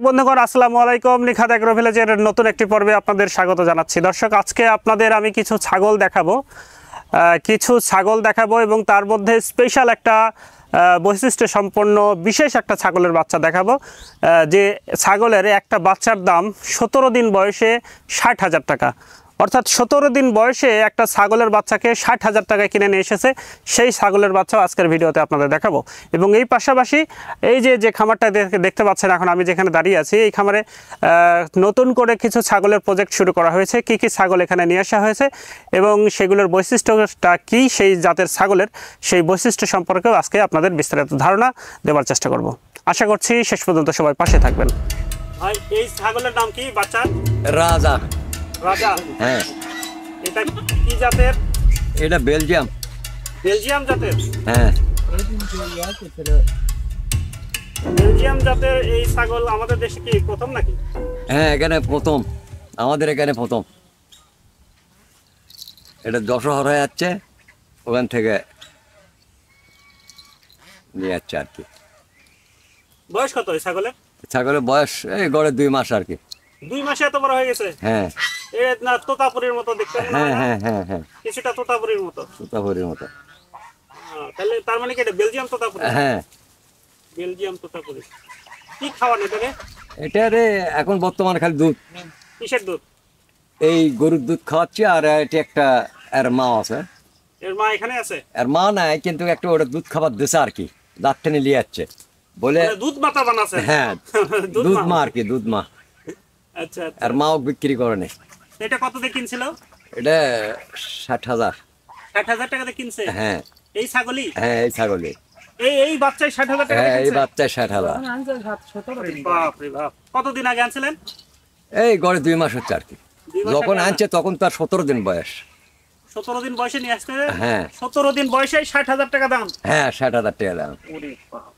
বন্ধুগণ আসসালামু আলাইকুম। নিখাত এগ্রো ভিলেজের নতুন একটি পর্বে আপনাদের স্বাগত জানাচ্ছি। দর্শক, আজকে আপনাদের আমি কিছু ছাগল দেখাবো এবং তার মধ্যে স্পেশাল একটা বৈশিষ্ট্য সম্পন্ন বিশেষ একটা ছাগলের বাচ্চা দেখাবো। যে ছাগলের একটা বাচ্চার দাম 17 দিন বয়সে 60,000 টাকা, অর্থাৎ 17 দিন বয়সে একটা ছাগলের বাচ্চাকে 60,000 টাকায় কিনে নিয়ে এসেছে। সেই ছাগলের বাচ্চাও আজকের ভিডিওতে আপনাদের দেখাবো। এবং এই পাশাপাশি এই যে খামারটা দেখতে পাচ্ছেন, এখন আমি যেখানে দাঁড়িয়ে আছি, এই খামারে নতুন করে কিছু ছাগলের প্রজেক্ট শুরু করা হয়েছে। কি কি ছাগল এখানে নিয়ে আসা হয়েছে এবং সেগুলোর বৈশিষ্ট্যটা কি, সেই জাতের ছাগলের সেই বৈশিষ্ট্য সম্পর্কেও আজকে আপনাদের বিস্তারিত ধারণা দেওয়ার চেষ্টা করব। আশা করছি শেষ পর্যন্ত সবাই পাশে থাকবেন। ভাই, এই ছাগলের নাম কি? বাচ্চা রাজা। রাজা? হ্যাঁ। এটা কি জাতের? এটা বেলজিয়াম। বেলজিয়াম জাতের? হ্যাঁ। বেলজিয়াম জাতের এই ছাগল আমাদের দেশে কি প্রথম নাকি? হ্যাঁ, এখানে প্রথম, আমাদের এখানে প্রথম। এটা যশোর হয়ে যাচ্ছে, ওখান থেকে নিয়ে যাচ্ছে আর কি। বয়স কত এই ছাগলের? ছাগলের বয়স এই গড়ে 2 মাস আর কি। 2 মাসে এত বড় হয়ে গেছে? হ্যাঁ। এ না তোতাপুরীর মতো দেখতে? হ্যাঁ হ্যাঁ হ্যাঁ হ্যাঁ, কিছুটা তোতাপুরীর মতো। তোতাপুরীর মতো। তাহলে তার মানে কি এটা বেলজিয়াম তোতাপুরি? হ্যাঁ, বেলজিয়াম তোতাপুরি। কি খাওয়ান এটাকে? এটারে এখন বর্তমানে খালি দুধ। কিসের দুধ? এই গরুর দুধ খাওয়াচ্ছে। আর এটি একটা এর মা আছে। এর মা এখানে আছে? এর মা নাই, কিন্তু একটা ওটা দুধ খাবার দিছে আর কি, দাঁত টেনে নিয়ে যাচ্ছে বলে দুধ মাতা বানাছে? হ্যাঁ, দুধ মা আর কি, দুধ মা। আচ্ছা। আর মাও বিক্রি করে নি। এটা কত দিয়ে কিনছিল? এটা 60,000। 60,000 টাকা দিয়ে কিনছে? হ্যাঁ। এই ছাগলই? হ্যাঁ, এই ছাগলই। এই বাচ্চাই 60,000 টাকা হ্যাঁ, দিয়ে এই কিনছে? বাচ্চা 60,000। বাপ রে বাপ। কতদিন আগে আনছিলেন? এই গড়ে 2 মাস হচ্ছে আর কি। 2 মাস যখন আগে আনছে তখন তার 17 দিন বয়স। 17 দিন বয়সে নিয়ে আসতে? হ্যাঁ। 17 দিন বয়সে 60,000 টাকা দাম? হ্যাঁ, 60,000 টাকা দাম। ওরে বাবা।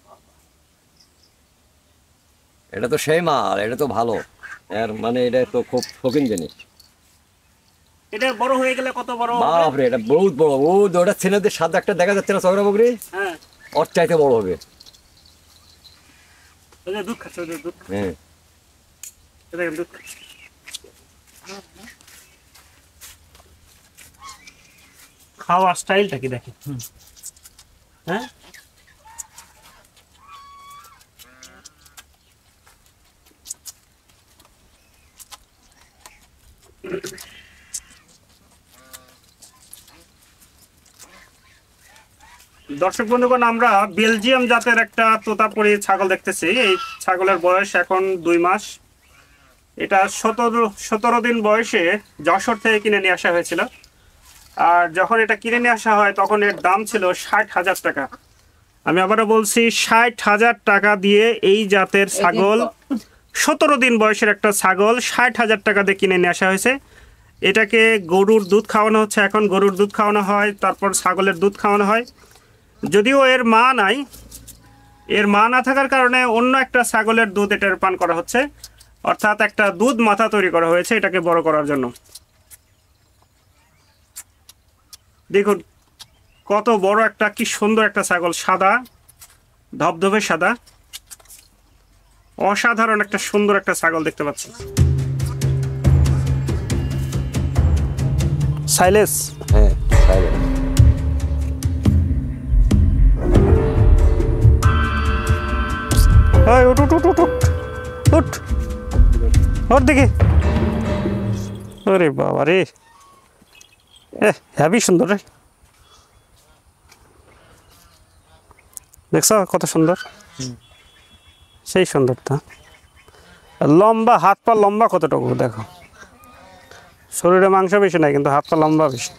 এটা তো সেই মাল, এটা তো ভালো। এর মানে এটা তো খুব শৌখিন জিনিস। এটা বড় হয়ে গেলে কত বড় হবে? বাপরে, এটা বহুত বড়। ওটা ছেলেদের সাদা একটা দেখা যাচ্ছে না, চকরা বকরি? হ্যাঁ। ওর চাইতে বড় হবে। ওই যে দুধ খাচ্ছে, দুধ। হ্যাঁ। এটা দুধ খাচ্ছে। খাওয়া স্টাইলটা কি দেখেন? হ্যাঁ। দর্শক বন্ধুগণ, আমরা বেলজিয়াম জাতের একটা তোতাপুরি ছাগল দেখতেছি। এই ছাগলের বয়স এখন 2 মাস। এটা 17 দিন বয়সে যশোর থেকে কিনে নিয়ে আসা হয়েছিল। আর যখন এটা কিনে নিয়ে আসা হয় তখন এর দাম ছিল 60,000 টাকা। আমি আবারও বলছি, 60,000 টাকা দিয়ে এই জাতের ছাগল, 17 দিন বয়সের একটা ছাগল 60,000 টাকা দিয়ে কিনে নিয়ে আসা হয়েছে। এটাকে গরুর দুধ খাওয়ানো হচ্ছে। এখন গরুর দুধ খাওয়ানো হয়, তারপর ছাগলের দুধ খাওয়ানো হয়। যদিও এর মা নাই, এর মা না থাকার কারণে অন্য একটা ছাগলের দুধ এটার পান করা হচ্ছে, অর্থাৎ একটা দুধ মাথা তৈরি করা হয়েছে এটাকে বড় করার জন্য। দেখুন কত বড় একটা, কি সুন্দর একটা ছাগল, সাদা, ধবধবে সাদা, অসাধারণ একটা সুন্দর একটা ছাগল দেখতে পাচ্ছি। সাইলেস? হ্যাঁ, সাইলেস। উঠ উঠ উঠ উঠ উঠ ওর দিকে। ওরে বাবা রে, হেবি সুন্দর রে। দেখছো কত সুন্দর, সেই সুন্দরটা। লম্বা, হাত পা লম্বা কতটুকু দেখো। শরীরে মাংস বেশি নাই, কিন্তু হাত পা লম্বা বেশি।